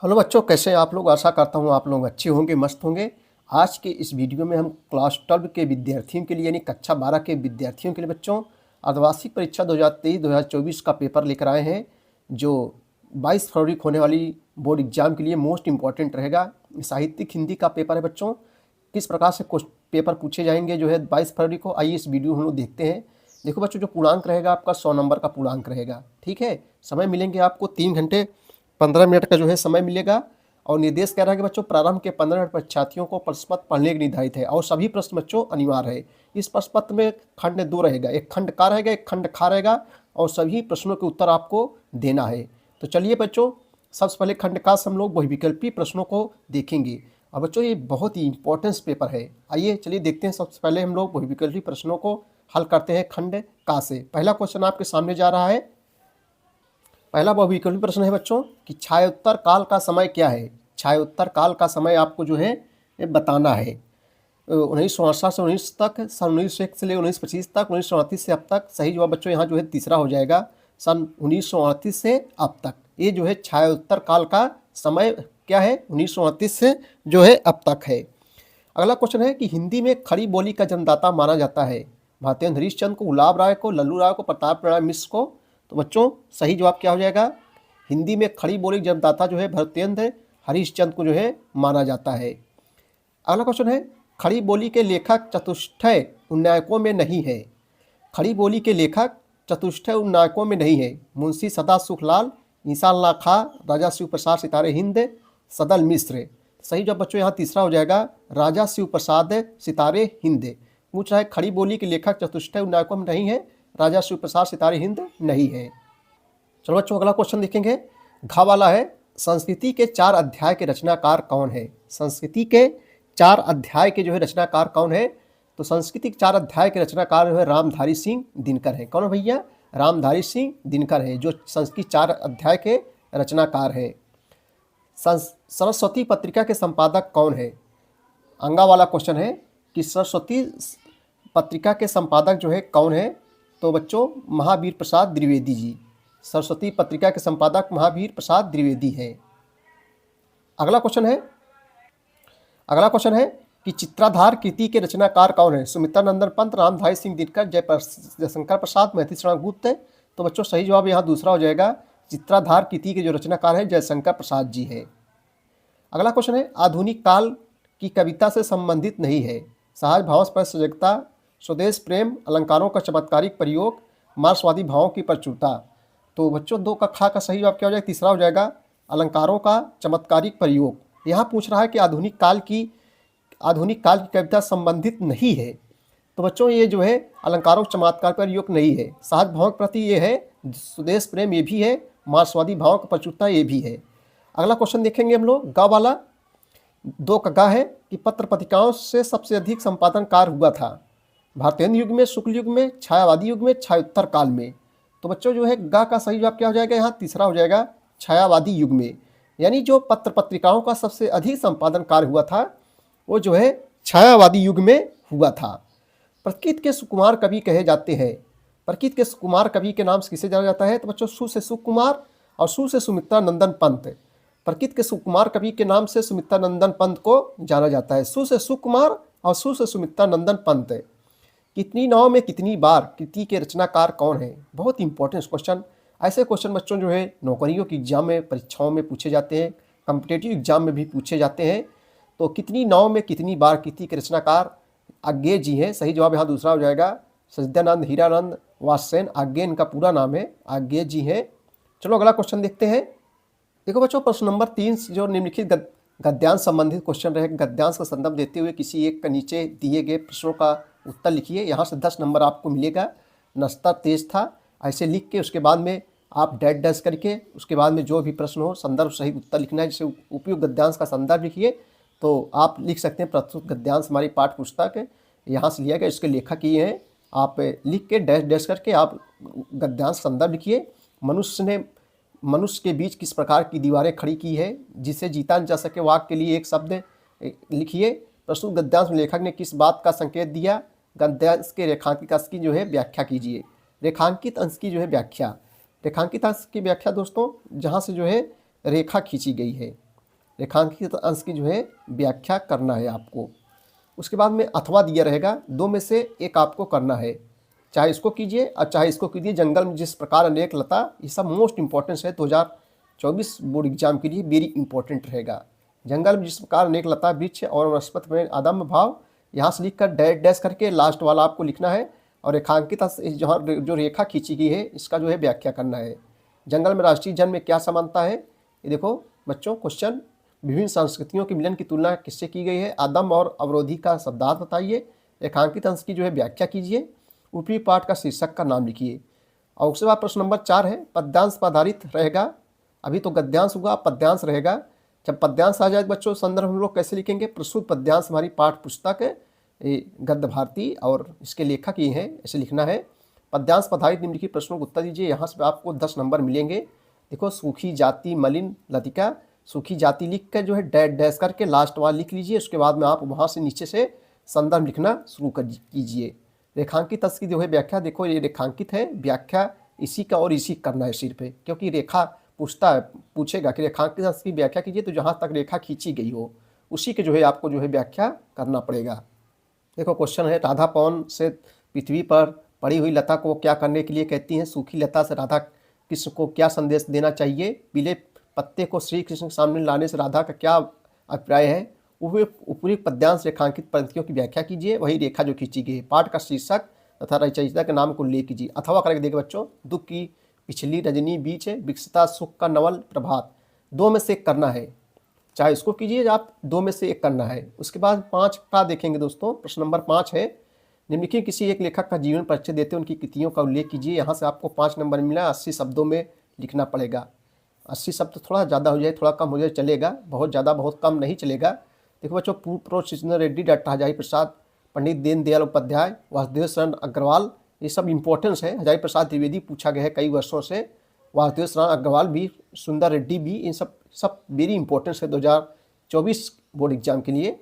Hello बच्चों, कैसे हैं आप लोग। आशा करता हूँ आप लोग अच्छे होंगे, मस्त होंगे। आज के इस वीडियो में हम क्लास 12 के विद्यार्थियों के लिए यानी कक्षा 12 के विद्यार्थियों के लिए बच्चों अर्धवार्षिक परीक्षा 2023-2024 का पेपर लेकर आए हैं, जो 22 फरवरी को होने वाली बोर्ड एग्जाम के लिए मोस्ट इम्पॉर्टेंट रहेगा। साहित्यिक हिंदी का पेपर है बच्चों। किस प्रकार से पेपर पूछे जाएंगे जो है 22 फरवरी को, आइए इस वीडियो हम लोग देखते हैं। देखो बच्चों, जो पूर्णांक रहेगा आपका 100 नंबर का पूर्णांक रहेगा। ठीक है, समय मिलेंगे आपको 3 घंटे 15 मिनट का जो है समय मिलेगा। और निर्देश कह रहा है कि बच्चों प्रारंभ के 15 मिनट परीक्षार्थियों को प्रश्न पत्र पढ़ने के निर्धारित है और सभी प्रश्न बच्चों अनिवार्य है। इस प्रश्न पत्र में खंड 2 रहेगा, एक खंड का रहेगा, एक खंड खा रहेगा और सभी प्रश्नों के उत्तर आपको देना है। तो चलिए बच्चों, सबसे पहले खंड का से हम लोग बहुविकल्पी प्रश्नों को देखेंगे। और बच्चों ये बहुत ही इंपॉर्टेंट पेपर है। आइए चलिए देखते हैं। सबसे पहले हम लोग बहुविकल्पी प्रश्नों को हल करते हैं खंड का से। पहला क्वेश्चन आपके सामने जा रहा है। पहला बहुविकल्पी प्रश्न है बच्चों कि छायोत्तर काल का समय क्या है। छायोत्तर काल का समय आपको जो है ये बताना है। 1968 से 19 तक, सन 1901 से ले 1925 तक, 1938 से अब तक। सही जवाब बच्चों यहाँ जो है तीसरा हो जाएगा, सन 1938 से अब तक। ये जो है छायोत्तर काल का समय क्या है, 1938 से जो है अब तक है। अगला क्वेश्चन है कि हिंदी में खड़ी बोली का जन्मदाता माना जाता है। भारतेंद्र हरिश्चंद्र को, गुलाब राय को, लल्लू राय को, प्रताप नारायण मिश्र को। तो बच्चों सही जवाब क्या हो जाएगा, हिंदी में खड़ी बोली जन्मदाता जो है भारतेंद्र हरिश्चंद्र को जो है माना जाता है। अगला क्वेश्चन है खड़ी बोली के लेखक चतुष्टय उन्नायकों में नहीं है। खड़ी बोली के लेखक चतुष्टय उन्नायकों में नहीं है। मुंशी सदा सुखलाल, ईसाला खां, राजा शिव प्रसाद सितारे हिंद, सदल मिश्र। सही जवाब बच्चों यहाँ तीसरा हो जाएगा, राजा शिव प्रसाद सितारे हिंद। पूछ रहा है खड़ी बोली के लेखक चतुष्टय उन्नायकों में नहीं है, राजा शिव प्रसाद सितारे हिंद नहीं है। चलो बच्चों अगला क्वेश्चन देखेंगे। घा वाला है, संस्कृति के 4 अध्याय के रचनाकार कौन है। संस्कृति के 4 अध्याय के जो है रचनाकार कौन है। तो संस्कृति के 4 अध्याय के रचनाकार जो है रामधारी सिंह दिनकर है। कौन है भैया, रामधारी सिंह दिनकर है जो संस्कृत 4 अध्याय के रचनाकार है। सरस्वती पत्रिका के संपादक कौन है। अंगा वाला क्वेश्चन है कि सरस्वती पत्रिका के संपादक जो है कौन है। तो बच्चों महावीर प्रसाद द्विवेदी जी। सरस्वती पत्रिका के संपादक महावीर प्रसाद द्विवेदी है। अगला क्वेश्चन है कि चित्राधार कृति के रचनाकार कौन है। सुमित्रा नंदन पंत, रामधारी सिंह दिनकर, जयशंकर प्रसाद, मैथिली शरण गुप्त। तो बच्चों सही जवाब यहाँ दूसरा हो जाएगा, चित्राधार कृति के जो रचनाकार है जयशंकर प्रसाद जी है। अगला क्वेश्चन है आधुनिक काल की कविता से संबंधित नहीं है। सहज भाव पर सजगता, स्वदेश प्रेम, अलंकारों का चमत्कारिक प्रयोग, मार्क्सवादी भावों की प्रचुरता। तो बच्चों 2 का खा का सही जवाब क्या हो जाएगा, तीसरा हो जाएगा, अलंकारों का चमत्कारिक प्रयोग। यहाँ पूछ रहा है कि आधुनिक काल की कविता संबंधित नहीं है। तो बच्चों ये जो है अलंकारों का चमत्कार प्रयोग नहीं है। सहज भाव के प्रति ये है, स्वदेश प्रेम ये भी है, मार्क्सवादी भावों की प्रचुरता ये भी है। अगला क्वेश्चन देखेंगे हम लोग। गा वाला 2 का गा है कि पत्र पत्रिकाओं से सबसे अधिक संपादन कार्य हुआ था। भारतेंद्र युग में, शुक्ल युग में, छायावादी युग में, छायोत्तर काल में। तो बच्चों जो है गा का सही जवाब क्या हो जाएगा, यहाँ तीसरा हो जाएगा, छायावादी युग में। यानी जो पत्र पत्रिकाओं का सबसे अधिक संपादन कार्य हुआ था वो जो है छायावादी युग में हुआ था। प्रकृत के सुकुमार कवि कहे जाते हैं। प्रकृत के सुकुमार कवि के नाम से किसे जाना जाता है। तो बच्चों सु से सुकुमार और सु से सुमित्रा नंदन पंत। प्रकृत के सुकुमार कवि के नाम से सुमित्रा नंदन पंत को जाना जाता है। सु से सुकुमार और सु से सुमित्रा नंदन पंत। कितनी नाव में कितनी बार कृति के रचनाकार कौन है। बहुत इंपॉर्टेंट क्वेश्चन। ऐसे क्वेश्चन बच्चों जो है नौकरियों की एग्जाम में, परीक्षाओं में पूछे जाते हैं, कॉम्पिटेटिव एग्जाम में भी पूछे जाते हैं। तो कितनी नाव में कितनी बार कृति के रचनाकार आज्ञे जी हैं। सही जवाब यहाँ दूसरा हो जाएगा, सच्चिदानंद हीरानंद वात्सेन आज्ञे इनका पूरा नाम है, आज्ञे जी हैं। चलो अगला क्वेश्चन देखते हैं। देखो बच्चों प्रश्न नंबर 3 जो निम्नलिखित गद्यांश संबंधित क्वेश्चन रहे, गद्यांश का संदर्भ देते हुए किसी एक का नीचे दिए गए प्रश्नों का उत्तर लिखिए। यहाँ से 10 नंबर आपको मिलेगा। नस्ता तेज था ऐसे लिख के उसके बाद में आप डैश डैश करके उसके बाद में जो भी प्रश्न हो संदर्भ सहित उत्तर लिखना है। जैसे उपयुक्त गद्यांश का संदर्भ लिखिए तो आप लिख सकते हैं प्रस्तुत गद्यांश हमारी पाठ्य पुस्तक है, यहाँ से लिया गया, इसके लेखक ये हैं। आप लिख के डैश डैश करके आप गद्यांश संदर्भ लिखिए। मनुष्य के बीच किस प्रकार की दीवारें खड़ी की है जिसे जीता न जा सके, वाक्य के लिए एक शब्द लिखिए। प्रस्तुत गद्यांश में लेखक ने किस बात का संकेत दिया। गद्यांश के रेखांकित अंश की जो है व्याख्या कीजिए। रेखांकित अंश की जो है व्याख्या, रेखांकित अंश की व्याख्या दोस्तों जहाँ से जो है रेखा खींची गई है। रेखांकित अंश की जो है व्याख्या करना है आपको। उसके बाद में अथवा दिया रहेगा, दो में से एक आपको करना है, चाहे इसको कीजिए और चाहे इसको कीजिए। जंगल में जिस प्रकार अनेक लता, ये सब मोस्ट इंपॉर्टेंस है 2024 बोर्ड एग्जाम के लिए, वेरी इंपॉर्टेंट रहेगा। जंगल में जिस प्रकार अनेक लता वृक्ष और वनस्पति में अदम्य भाव, यहाँ से लिखकर डैश डैश करके लास्ट वाला आपको लिखना है। और रेखांकित जहाँ जो रेखा खींची गई है इसका जो है व्याख्या करना है। जंगल में राष्ट्रीय जन में क्या समानता है, ये देखो बच्चों क्वेश्चन, विभिन्न संस्कृतियों के मिलन की तुलना किससे की गई है, आदम और अवरोधी का शब्दार्थ बताइए, रेखांकित अंश की जो है व्याख्या कीजिए, ऊपरी पाठ का शीर्षक का नाम लिखिए। और उसके बाद प्रश्न नंबर 4 है, पद्यांश पर आधारित रहेगा। अभी तो गद्यांश हुआ, पद्यांश रहेगा। जब पद्यांश आ जाए बच्चों संदर्भ हम लोग कैसे लिखेंगे, प्रस्तुत पद्यांश हमारी पाठ पुस्तक है गद्य भारती और इसके लेखक ये हैं, ऐसे लिखना है। पद्यांश पर आधारित निम्नलिखित प्रश्नों को उत्तर दीजिए, यहाँ से आपको 10 नंबर मिलेंगे। देखो सूखी जाति मलिन लतिका, सूखी जाति लिख कर जो है डैश डैश करके लास्ट वाला लिख लीजिए। उसके बाद में आप वहाँ से नीचे से संदर्भ लिखना शुरू कर कीजिए। रेखांकित अंश की जो है व्याख्या, देखो ये रेखांकित है, व्याख्या इसी का और इसी करना है सिर पे, क्योंकि रेखा पूछेगा कि रेखांकित अंश की व्याख्या कीजिए, तो जहाँ तक रेखा खींची गई हो उसी के जो है आपको जो है व्याख्या करना पड़ेगा। देखो क्वेश्चन है, राधा पवन से पृथ्वी पर पड़ी हुई लता को क्या करने के लिए कहती हैं, सूखी लता से राधा कृष्ण को क्या संदेश देना चाहिए, पीले पत्ते को श्री कृष्ण के सामने लाने से राधा का क्या अभिप्राय है, ऊपरी पद्यांश रेखांकित पंक्तियों की व्याख्या कीजिए, वही रेखा जो खींची गई है, पाठ का शीर्षक तथा रचयिता के नाम को उल्लेख कीजिए। अथवा करके देखिए बच्चों, दुख की पिछली रजनी बीच है, विकसता सुख का नवल प्रभात, दो में से एक करना है, चाहे इसको कीजिए आप, दो में से एक करना है। उसके बाद 5 का देखेंगे दोस्तों, प्रश्न नंबर 5 है, निम्नलिखित किसी एक लेखक का जीवन परिचय देते उनकी कृतियों का उल्लेख कीजिए। यहाँ से आपको 5 नंबर मिला, 80 शब्दों में लिखना पड़ेगा। 80 शब्द थोड़ा ज़्यादा हो जाए, थोड़ा कम हो जाए चलेगा, बहुत ज़्यादा बहुत कम नहीं चलेगा। देखो बच्चों, प्रो कृष्ण रेड्डी, डॉक्टर हजारी प्रसाद, पंडित दीनदयाल उपाध्याय, वासुदेव शरण अग्रवाल, ये सब इंपॉर्टेंस है। हजारी प्रसाद द्विवेदी पूछा गया है कई वर्षों से, वासुदेव शरण अग्रवाल भी, सुंदर रेड्डी भी, इन सब वेरी इंपॉर्टेंस है 2024 बोर्ड एग्जाम के लिए।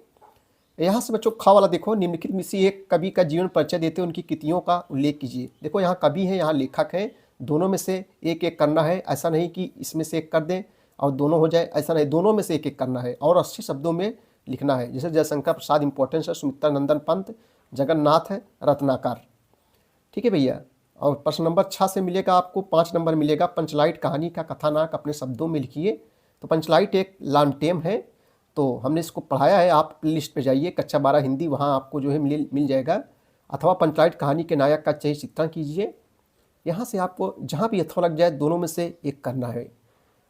यहाँ से बच्चों खा वाला देखो, निम्नलिखित में से एक कवि का जीवन परिचय देते उनकी कृतियों का उल्लेख कीजिए। देखो यहाँ कवि है, यहाँ लेखक है, दोनों में से एक एक करना है। ऐसा नहीं कि इसमें से एक कर दें और दोनों हो जाए, ऐसा नहीं, दोनों में से एक एक करना है और 80 शब्दों में लिखना है। जैसे जयशंकर प्रसाद इंपॉर्टेंस है, सुमित्रा नंदन पंत, जगन्नाथ है, रत्नाकर। ठीक है भैया। और प्रश्न नंबर 6 से मिलेगा आपको 5 नंबर मिलेगा, पंचलाइट कहानी का कथानक अपने शब्दों में लिखिए। तो पंचलाइट एक लांटेम है, तो हमने इसको पढ़ाया है, आप लिस्ट पे जाइए, कक्षा 12 हिंदी, वहाँ आपको जो है मिल जाएगा। अथवा पंचलाइट कहानी के नायक का सही चित्रण कीजिए। यहाँ से आपको जहाँ भी अथवा लग जाए दोनों में से एक करना है।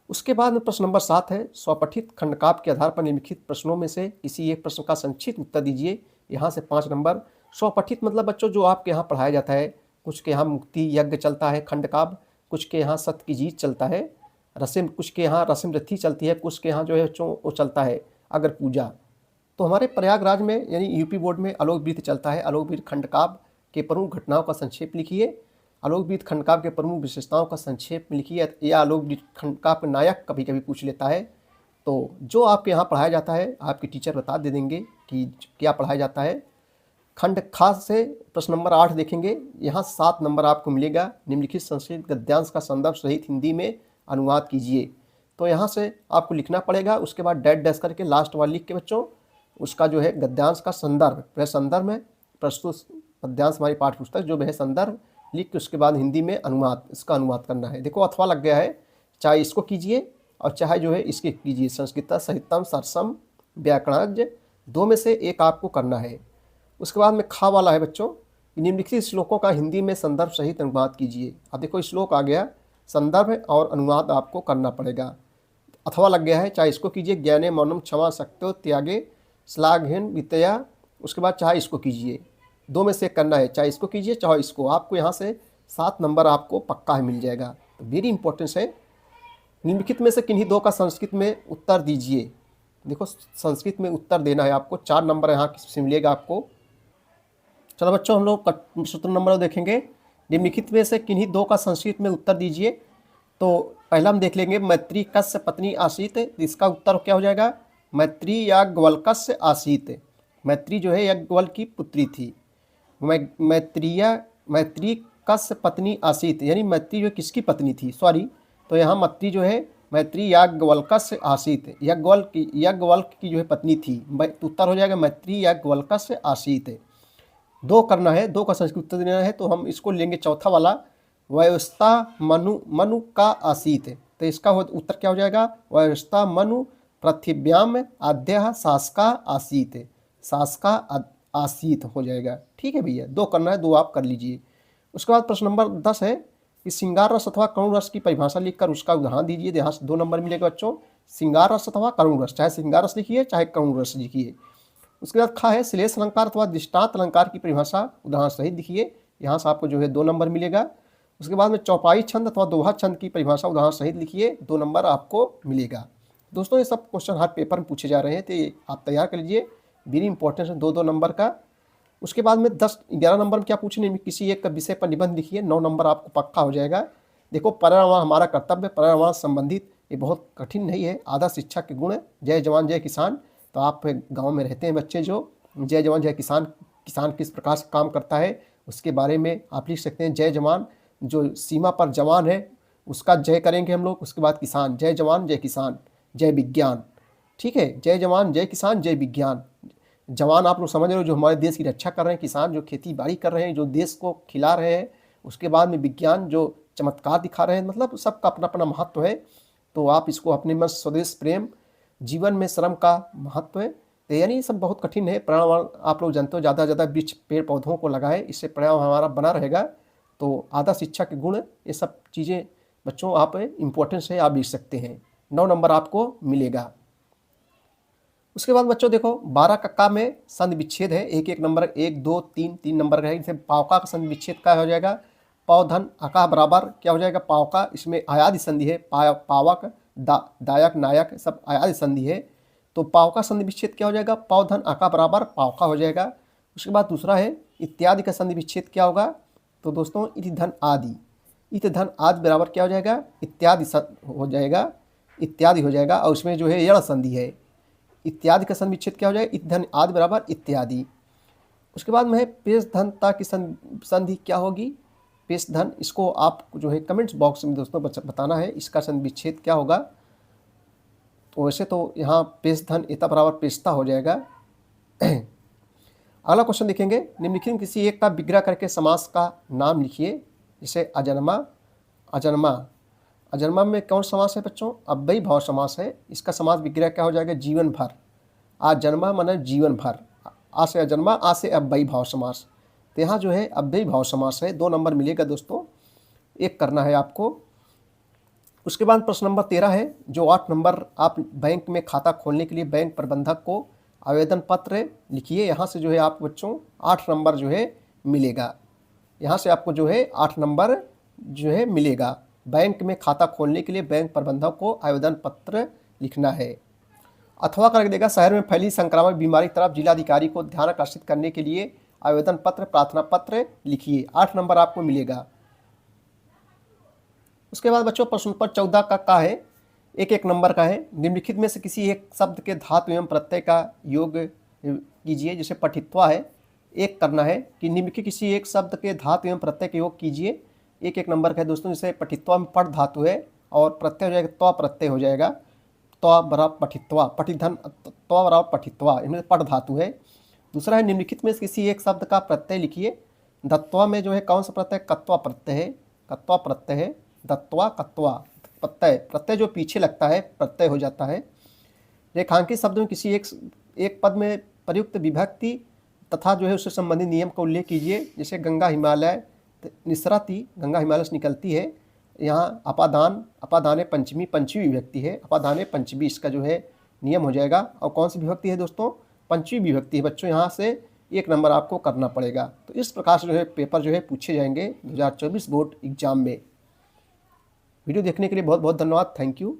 उसके बाद में प्रश्न नंबर 7 है, स्वपठित खंडकाव्य के आधार पर निम्नलिखित प्रश्नों में से किसी एक प्रश्न का संक्षिप्त उत्तर दीजिए। यहाँ से 5 नंबर। स्वपठित मतलब बच्चों जो आपके यहाँ पढ़ाया जाता है, कुछ के यहाँ मुक्ति यज्ञ चलता है खंडकाव्य, कुछ के यहाँ सत्य की जीत चलता है, रस्म, कुछ के यहाँ रस्म रथी चलती है, कुछ के यहाँ जो है वो चलता है अगर पूजा। तो हमारे प्रयागराज में यानी यूपी बोर्ड में आलोक वृत्त चलता है। आलोक वृत्त खंडकाव्य के प्रमुख घटनाओं का संक्षेप लिखिए। आलोक वृत्त खंडकाव्य के प्रमुख विशेषताओं का संक्षेप में लिखिए, या आलोक वृत्त खंडकाव्य नायक कभी कभी पूछ लेता है। तो जो आपके यहाँ पढ़ाया जाता है आपके टीचर बता दे देंगे कि क्या पढ़ाया जाता है। खंड खास से प्रश्न नंबर 8 देखेंगे, यहाँ 7 नंबर आपको मिलेगा। निम्नलिखित संस्कृत गद्यांश का संदर्भ सहित हिंदी में अनुवाद कीजिए। तो यहाँ से आपको लिखना पड़ेगा, उसके बाद डैश डैश करके लास्ट वाला लिख के बच्चों उसका जो है गद्यांश का संदर्भ, वह संदर्भ में प्रस्तुत पद्यांश हमारी पाठ्य पुस्तक जो वह संदर्भ लिख के उसके बाद हिंदी में अनुवाद, इसका अनुवाद करना है। देखो अथवा लग गया है, चाहे इसको कीजिए और चाहे जो है इसके कीजिए। संस्कृत साहित्यम सरसम व्याकरणज, दो में से एक आपको करना है। उसके बाद में खा वाला है बच्चों, निम्नलिखित श्लोकों का हिंदी में संदर्भ सहित अनुवाद कीजिए। अब देखो श्लोक आ गया, संदर्भ और अनुवाद आपको करना पड़ेगा। अथवा लग गया है, चाहे इसको कीजिए, ज्ञाने मौनम क्षमा शक्तो त्यागे श्लाघेन वितया, उसके बाद चाहे इसको कीजिए, दो में से करना है, चाहे इसको कीजिए चाहे इसको। आपको यहाँ से 7 नंबर आपको पक्का है मिल जाएगा। तो वेरी इंपॉर्टेंस है। निम्नलिखित में से किन्हीं दो का संस्कृत में उत्तर दीजिए। देखो संस्कृत में उत्तर देना है आपको, 4 नंबर यहाँ से मिलेगा आपको। चलो बच्चों हम लोग सूत्र नंबर देखेंगे, निम्नलिखित में से किन्हीं दो का संस्कृत में उत्तर दीजिए। तो पहला हम देख लेंगे, मैत्री कस्य पत्नी आसीत, इसका उत्तर क्या हो जाएगा, मैत्री याज्ञवल्क्य आसीत। मैत्री जो है याज्ञवल की पुत्री थी। मैत्री कस्य पत्नी आसीत, यानी मैत्री जो किसकी पत्नी थी, सॉरी, तो यहाँ मैत्री जो है मैत्री याज्ञवल्क्य आसीत, याज्ञवल्क्य की जो है पत्नी थी। तो उत्तर हो जाएगा मैत्री याज्ञवल्क्य आसीत। दो करना है, दो का संस्कृत उत्तर देना है, तो हम इसको लेंगे चौथा वाला, व्यवस्था मनु का आसीत। तो इसका उत्तर क्या हो जाएगा, व्यवस्था मनु पृथिव्याम आद्य शासका आसीत, शासका आसीत हो जाएगा। ठीक है भैया, दो करना है, दो आप कर लीजिए। उसके बाद प्रश्न नंबर 10 है कि श्रृंगार रस अथवा करुण रस की परिभाषा लिखकर उसका उदाहरण दीजिए। यहाँ से 2 नंबर मिलेगा बच्चों। श्रृंगार रस अथवा करुण रस, चाहे श्रृंगार रस लिखिए चाहे करुण रस लिखिए। उसके बाद खा है श्लेष अलंकार अथवा दृष्टांत अलंकार की परिभाषा उदाहरण सहित लिखिए। यहाँ से आपको जो है 2 नंबर मिलेगा। उसके बाद में चौपाई छंद अथवा दोहा छंद की परिभाषा उदाहरण सहित लिखिए, 2 नंबर आपको मिलेगा। दोस्तों ये सब क्वेश्चन हर पेपर में पूछे जा रहे हैं, तो आप तैयार कर लीजिए। वेरी इंपॉर्टेंट है 2-2 नंबर का। उसके बाद में 10-11 नंबर में क्या पूछने, किसी एक विषय पर निबंध लिखिए, 9 नंबर आपको पक्का हो जाएगा। देखो पर्यावरण हमारा कर्तव्य, पर्यावरण संबंधित ये बहुत कठिन नहीं है। आधा शिक्षा के गुण, जय जवान जय किसान। तो आप गांव में रहते हैं बच्चे, जो जय जवान जय किसान, किसान किस प्रकार से काम करता है उसके बारे में आप लिख सकते हैं। जय जवान, जो सीमा पर जवान है उसका जय करेंगे हम लोग। उसके बाद किसान, जय जवान जय किसान जय विज्ञान। ठीक है, जय जवान जय किसान जय विज्ञान। जवान आप लोग समझ रहे हो जो हमारे देश की रक्षा कर रहे हैं, किसान जो खेती बाड़ी कर रहे हैं, जो देश को खिला रहे हैं। उसके बाद में विज्ञान जो चमत्कार दिखा रहे हैं, मतलब सबका अपना अपना महत्व है। तो आप इसको अपने मन स्वदेश प्रेम, जीवन में श्रम का महत्व है। तो यानी सब बहुत कठिन है। पर्यावरण आप लोग जानते हो, ज़्यादा से ज़्यादा वृक्ष पेड़ पौधों को लगाएं, इससे पर्यावरण हमारा बना रहेगा। तो आधा शिक्षा के गुण, ये सब चीज़ें बच्चों आप इम्पोर्टेंस है, आप लिख सकते हैं। 9 नंबर आपको मिलेगा। उसके बाद बच्चों देखो 12 कक्का में संधि विच्छेद है, एक नंबर 1, 2, 3 नंबर का है। जैसे पावका का संधि विच्छेद क्या हो जाएगा, पौधन अका बराबर क्या हो जाएगा पावका। इसमें आयादी संधि है, पावक दायक नायक सब आयादी संधि है। तो पावका संधि विच्छेद क्या हो जाएगा, पौधन अका बराबर पावका हो जाएगा। उसके बाद दूसरा है इत्यादि का संधि विच्छेद क्या होगा, तो दोस्तों इति धन आदि, इत धन आदि बराबर क्या हो जाएगा, इत्यादि हो जाएगा, इत्यादि हो जाएगा। और उसमें जो है यण संधि है, इत्यादि का संधि विच्छेद क्या हो जाएगा, इत धन आदि बराबर इत्यादि। उसके बाद में है पेश धनता की संधि क्या होगी, पेश धन। इसको आप जो है कमेंट्स बॉक्स में दोस्तों बताना है इसका संधि विच्छेद क्या होगा। तो वैसे तो यहाँ पेश धन इता बराबर पेशता हो जाएगा। अगला क्वेश्चन देखेंगे, निम्नलिखित में किसी एक का विग्रह करके समास का नाम लिखिए। जैसे अजन्मा, अजन्मा, अजन्मा में कौन समास है बच्चों, अव्ययी भाव समास है। इसका समास विग्रह क्या हो जाएगा, जीवन भर। अजन्मा माने जीवन भर, आ से अजन्मा, आ से अव्ययी भाव समास। तो यहाँ जो है अव्ययी भाव समास है, 2 नंबर मिलेगा दोस्तों, 1 करना है आपको। उसके बाद प्रश्न नंबर 13 है, जो 8 नंबर आप बैंक में खाता खोलने के लिए बैंक प्रबंधक को आवेदन पत्र लिखिए। यहाँ से जो है आप बच्चों 8 नंबर जो है मिलेगा। यहाँ से आपको जो है 8 नंबर जो है मिलेगा। बैंक में खाता खोलने के लिए बैंक प्रबंधक को आवेदन पत्र लिखना है। अथवा कर देगा, शहर में फैली संक्रामक बीमारी की तरफ जिलाधिकारी को ध्यान आकर्षित करने के लिए आवेदन पत्र प्रार्थना पत्र लिखिए, 8 नंबर आपको मिलेगा। उसके बाद बच्चों प्रश्न पर 14 का है, 1 नंबर का है। निम्नलिखित में से किसी एक शब्द के धातु एवं प्रत्यय का योग कीजिए। जैसे पठित्वा है, 1 करना है कि निम्नलिखित किसी एक शब्द के धातु एवं प्रत्यय का योग कीजिए, 1 नंबर का है दोस्तों। जैसे पठित्वा में पठ धातु है और प्रत्यय हो जाएगा त्वा प्रत्यय हो जाएगा, त्वा बराबर पठित्वा, पठिधन त्वा बराबर पठित्वा, इनमें पठ धातु है। दूसरा है निम्नलिखित में किसी एक शब्द का प्रत्यय लिखिए। दत्वा में जो है कौन सा प्रत्यय, कत्वा प्रत्यय है, कत्वा प्रत्यय है, दत्वा कत्वा प्रत्यय, प्रत्यय जो पीछे लगता है प्रत्यय हो जाता है। रेखांकित शब्द में किसी एक पद में प्रयुक्त विभक्ति तथा जो है उससे संबंधित नियम का उल्लेख कीजिए। जैसे गंगा हिमालय निसरती, गंगा हिमालय से निकलती है। यहाँ अपादान, अपादाने पंचमी, पंचमी विभक्ति है, अपादाने पंचमी, इसका जो है नियम हो जाएगा। और कौन सी विभक्ति है दोस्तों, पंचमी विभक्ति है बच्चों। यहाँ से 1 नंबर आपको करना पड़ेगा। तो इस प्रकार से जो है पेपर जो है पूछे जाएंगे 2024 बोर्ड एग्जाम में। वीडियो देखने के लिए बहुत बहुत धन्यवाद, थैंक यू।